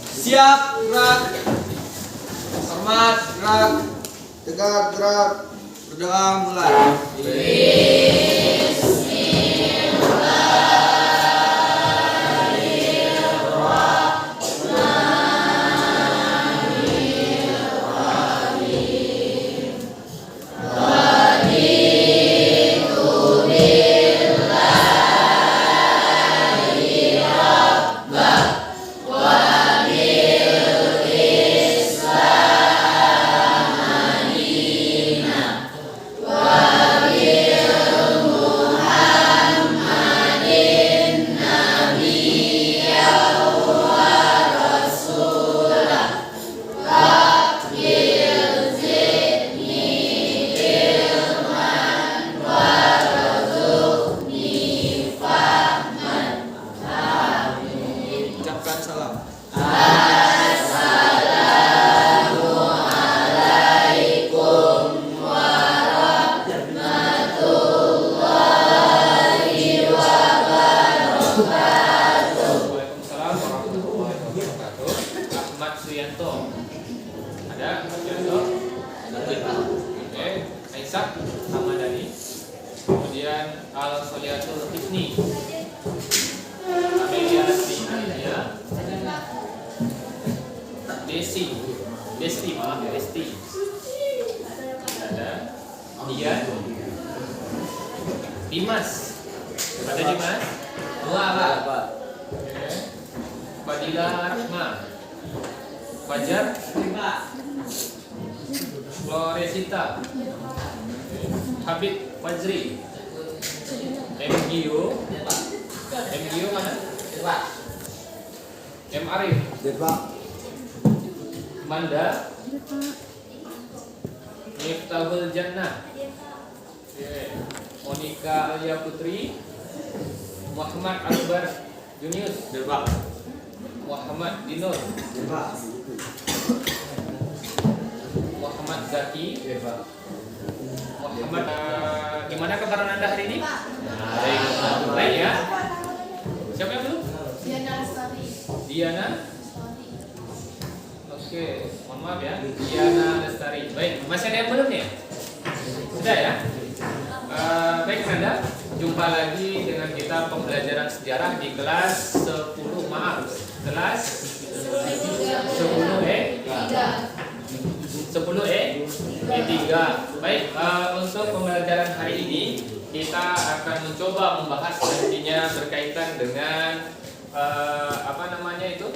Siap, gerak. Hormat, gerak. Tegak, gerak. Berdoa, mulai. Ucapkan salam. Waalaikumsalam warahmatullahi wabarakatuh. Ahmad Suyanto. Ada Ahmad Suyanto? Oke. Aisyah Hamadani. Kemudian Al Soliatul Hifni. Amelia Amelia. Desti maaf ya, Desti. Ada Dian. Dimas. Ada Dimas? Dua Pak. Oke. Fadila Rahma. Fajar. Floresita. Habib Fajri. MGU. MGU mana? M Arif. Manda. Miftahul Jannah. Oke. Monica Alia Putri. Muhammad Akbar Junius. Muhammad Dinur. Muhammad Zaki. Muhammad gimana kabaran Anda hari ini? Baik. Baik ya. Siapa yang belum? Diana Lestari. Diana. Oke, mohon maaf ya. Diana Lestari. Baik, masih ada yang belum nih? Sudah ya? Baik Anda, jumpa lagi dengan kita pembelajaran sejarah di kelas 10, maaf, kelas 10E 10E E3. Baik, untuk pembelajaran hari ini kita akan mencoba membahas nantinya berkaitan dengan apa namanya itu?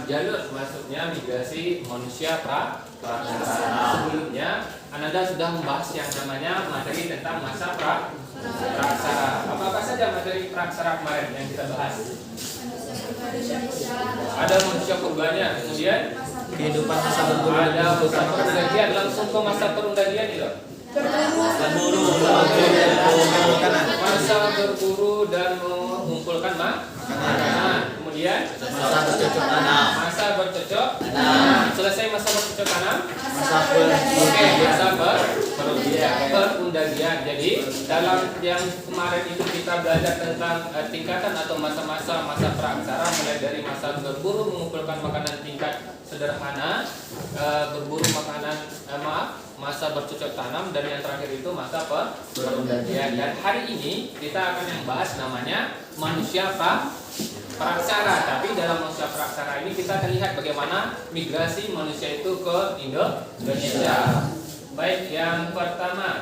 Jalur maksudnya migrasi manusia praksara. Sebelumnya Anda sudah membahas yang namanya materi tentang masa praksara. Apa saja materi praksara kemarin yang kita bahas? Ada manusia purbanya, kemudian Kehidupan masa berburu. ada masa perundagian, langsung ke masa perundagian itu. Masa berburu dan mengumpulkan makanan. Kemudian Masa bercocok tanam. masa bercocok tanam. Selesai masa bercocok tanam. Masa Oke, masa perundagian. Jadi dalam yang kemarin itu kita belajar tentang tingkatan atau masa-masa praksara, mulai dari masa berburu mengumpulkan makanan tingkat sederhana, berburu makanan, masa bercocok tanam, dan yang terakhir itu masa perundagian. Dan hari ini kita akan yang bahas namanya manusia praksara. Tapi dalam manusia praksara ini kita akan lihat bagaimana migrasi manusia itu ke Indonesia. Baik, yang pertama,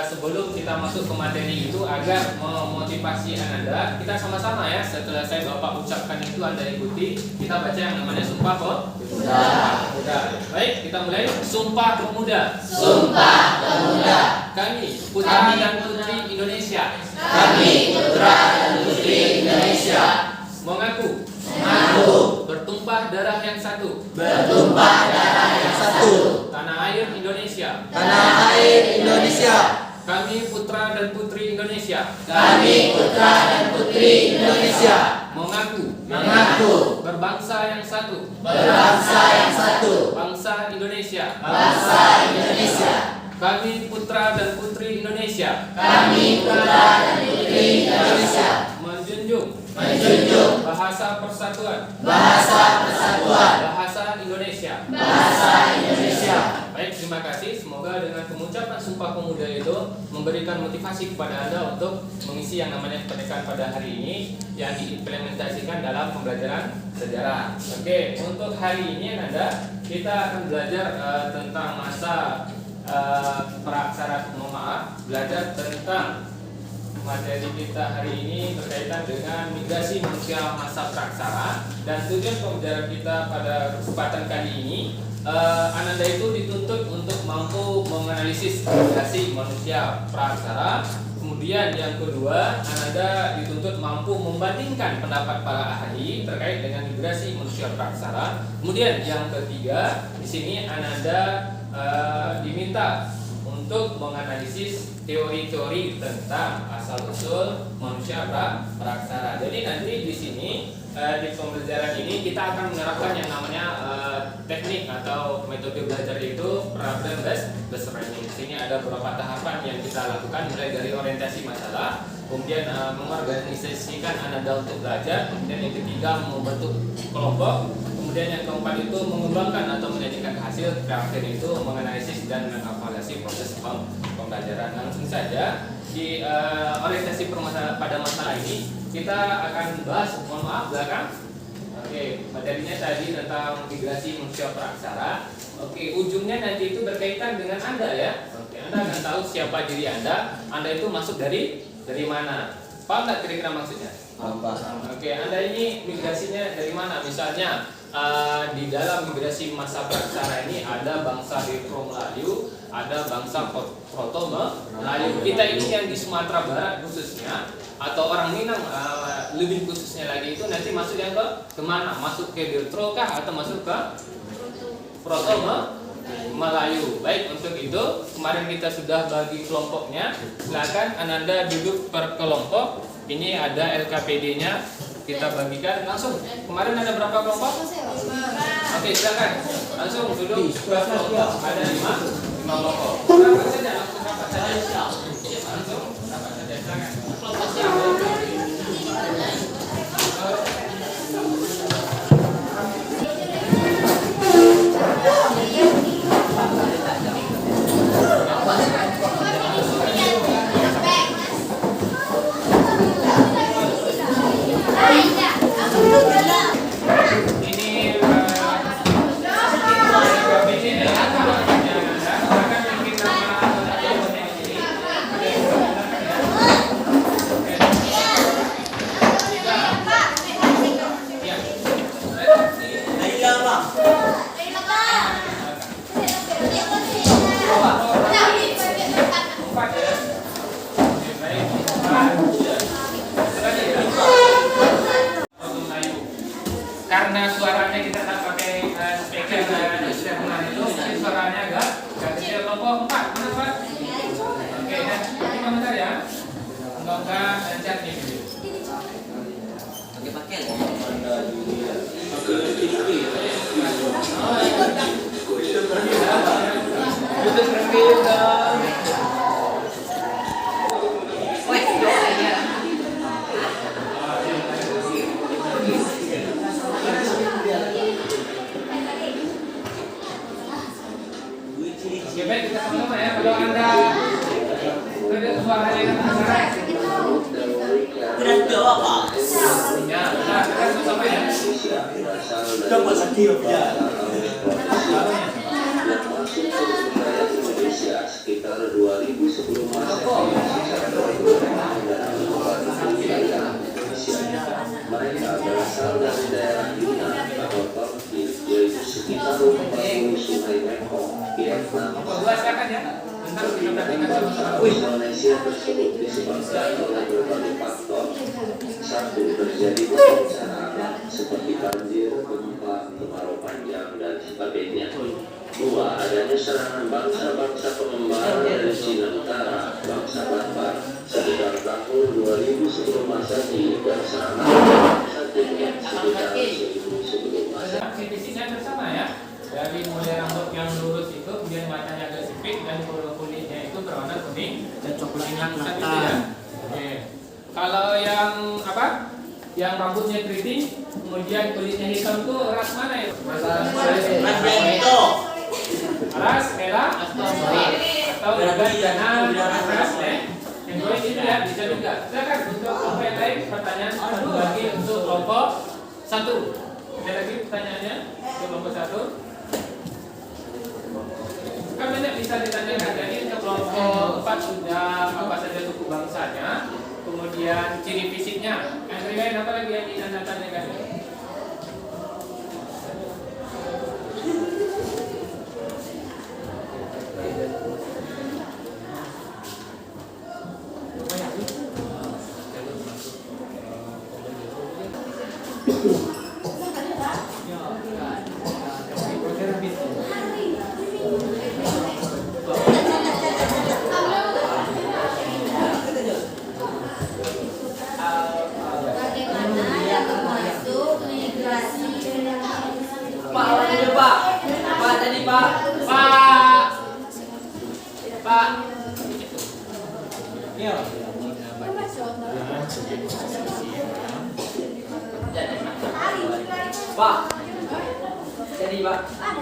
sebelum kita masuk ke materi itu, agar memotivasi Anda, kita sama-sama ya, setelah saya Bapak ucapkan itu Anda ikuti. Kita baca yang namanya Sumpah Pemuda. Baik, kita mulai. Sumpah Pemuda. Sumpah Pemuda. Kami putra dan putri Indonesia. Kami putra dan putri Indonesia. Mengaku bertumpah darah yang satu. Bertumpah darah yang satu. Tanah air Indonesia. Tanah air Indonesia. Kami putra dan putri Indonesia. Kami putra dan putri Indonesia. Mengaku berbangsa yang satu. Berbangsa yang satu. Bangsa Indonesia. Bangsa Indonesia. Kami putra dan putri Indonesia. Kami putra dan putri Indonesia. Menjunjung menjunjung bahasa persatuan, bahasa Indonesia. Baik, terima kasih. Semoga dengan pengucapan Sumpah Pemuda itu memberikan motivasi kepada Anda untuk mengisi yang namanya pernikahan pada hari ini yang diimplementasikan dalam pembelajaran sejarah. Oke, untuk hari ini Anda kita akan belajar tentang masa praksara, belajar tentang materi kita hari ini berkaitan dengan migrasi manusia masa praksara, dan tujuan pembelajaran kita pada kesempatan kali ini Ananda itu dituntut untuk mampu menganalisis migrasi manusia praksara. Kemudian yang kedua, Ananda dituntut mampu membandingkan pendapat para ahli terkait dengan migrasi manusia praksara. Kemudian yang ketiga, di sini Ananda diminta untuk menganalisis teori-teori tentang asal-usul manusia praksara. Jadi nanti di sini di pembelajaran ini kita akan menerapkan yang namanya teknik atau metode belajar itu problem based learning. Di sini ada beberapa tahapan yang kita lakukan, mulai dari orientasi masalah, kemudian mengorganisasikan Ananda untuk belajar, kemudian yang ketiga membentuk kelompok, kemudian yang keempat itu mengembangkan atau menjadikan hasil, terakhir itu menganalisis dan mengevaluasi proses pembelajaran. Langsung saja di orientasi pada masalah ini kita akan bahas, mohon maaf belakang. Oke, materinya tadi tentang migrasi manusia praksara. Oke, ujungnya nanti itu berkaitan dengan Anda ya. Oke, Anda akan tahu siapa diri Anda itu masuk dari mana. Paham nggak kira-kira maksudnya? Oke, Anda ini migrasinya dari mana? Misalnya di dalam migrasi masa praksara ini ada bangsa Retro Melayu, ada bangsa Proto Melayu. Kita ini yang di Sumatera Barat khususnya, atau orang Minang lebih khususnya lagi itu nanti masuk yang ke mana? Masuk ke Retro kah atau masuk ke Proto Melayu? Baik, untuk itu kemarin kita sudah bagi kelompoknya. Silakan Ananda duduk per kelompok. Ini ada LKPD-nya, kita bagikan langsung. Kemarin ada berapa kelompok? Oke, silakan langsung duduk per kelompok. Ada 5 kelompok. Rapat saja, langsung rapat saja. Langsung rapat saja, silakan. Kelompok siapa? Karena suaranya kita tak pakai speaker itu, mungkin suaranya agak kecil. Kelompok 4, kenapa? Oke, ini komentar ya. Enggak lancar nih. Pakai pakai. Oke, baik, kita sama-sama ya. Kalau Anda suaranya kedengaran, Berat jawab Pak. ya, benar, kita sama-sama ya. Coba sakit ya. Indonesia sekitar 2000 sebelum Masehi. Mereka berasal dari daerah Yunan atau Turki, yaitu sekitar 40 Sungai Mekong, Vietnam. Silakan ya. Bentar kita perhatikan sama-sama. Indonesia tersebut disebabkan oleh berbagai faktor. Satu, terjadi bencana alam seperti banjir, gempa, kemarau panjang, dan sebagainya. Dua, adanya serangan bangsa-bangsa pengembara dari Cina Utara, bangsa Batak, sekitar tahun 2000 sebelum Masehi, dan serangan bangsa Tiongkok sekitar 1000 sebelum Masehi. Visi saya bersama ya. Dari mulai rambut yang lurus itu, kemudian matanya agak sipit, dan kulitnya itu berwarna kuning dan coklat langsat itu ya. Oke. Kalau yang yang rambutnya keriting, kemudian kulitnya hitam itu ras mana ya? Ras merah atau jangan ras yang gue ini ya bisa juga. Silakan untuk kelompok yang lain pertanyaan satu lagi untuk kelompok satu. Ada lagi pertanyaannya untuk kelompok satu? Kan banyak bisa ditanyakan. Jadi untuk kelompok 4 sudah apa saja suku bangsanya, kemudian ciri fisiknya. Yang lain apa lagi yang ingin anda tanyakan?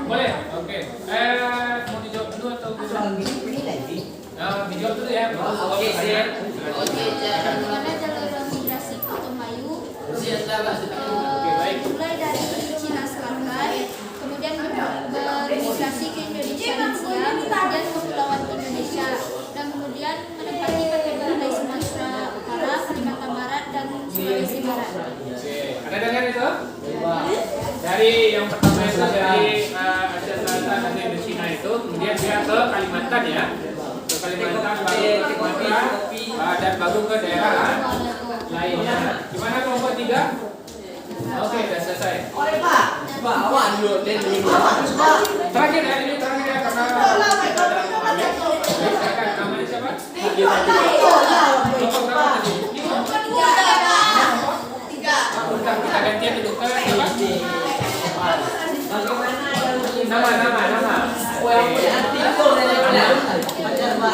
Boleh? Oke. Mau dijawab dulu atau dijawab dulu ya. Oke, siap. Bagaimana jalur migrasi Putu Mayu? Oke, baik. Mulai dari Cina Selatan, kemudian bermigrasi ke Indonesia dan Siam, kemudian Kepulauan Indonesia, dan kemudian menempati kategori dari Sumatera Utara, Kalimantan Barat, dan Sulawesi Barat. Oke, ada dengar itu? Dari yang pertama itu dari Asia Selatan dan Indonesia itu, kemudian dia ke Kalimantan ya, ke Kalimantan baru ke Sumatera dan baru ke daerah lainnya. Gimana kelompok 3? Oke, sudah selesai. Terakhir ya, ini terakhir ya karena kita ada silakan. Namanya siapa? Kelompok berapa tadi? Kita gantian dulu ke siapa? Nama.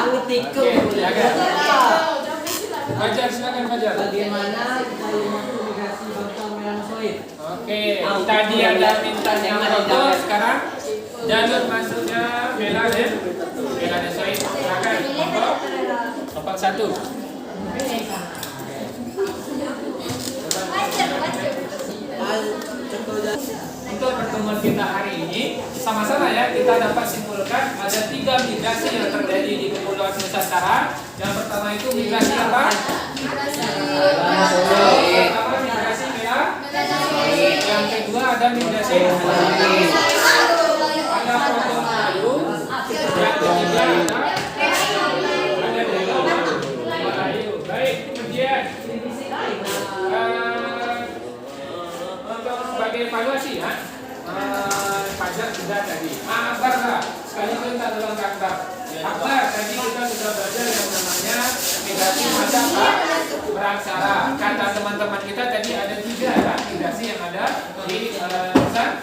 Fajar, silakan Fajar. Bagaimana migrasi bangsa Melanosoid? Oke, tadi ada minta yang foto, sekarang jalur masuknya Melanosoid. Silakan kelompok 1. Untuk pertemuan kita hari ini sama-sama ya kita dapat simpulkan ada 3 migrasi yang terjadi di Kepulauan Nusantara. Yang pertama itu migrasi apa? Migrasi merah. Yang kedua ada migrasi ada Putu Mayu. Yang ketiga ada Melayu. Baik, kemudian sebagai evaluasi ya, pajak sudah tadi. Akbar lah, sekaligus kita dalam akbar. Akbar tadi kita sudah belajar yang namanya migrasi macam beraksara. Kata teman-teman kita tadi ada 3 ya migrasi yang ada di Nusantara.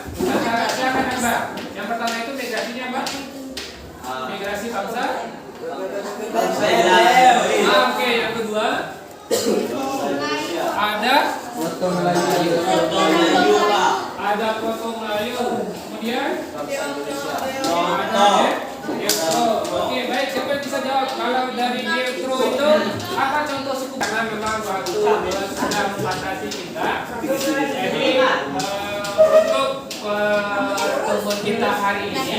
Silakan Akbar. Yang pertama itu migrasinya apa? Migrasi bangsa. Oke, yang kedua ada ada Putu Melayu, kemudian ada Dietro. Oke, baik, siapa yang bisa jawab kalau dari Dietro itu apa contoh suku? Karena memang waktu sudah membatasi kita. Jadi untuk pertemuan kita hari ini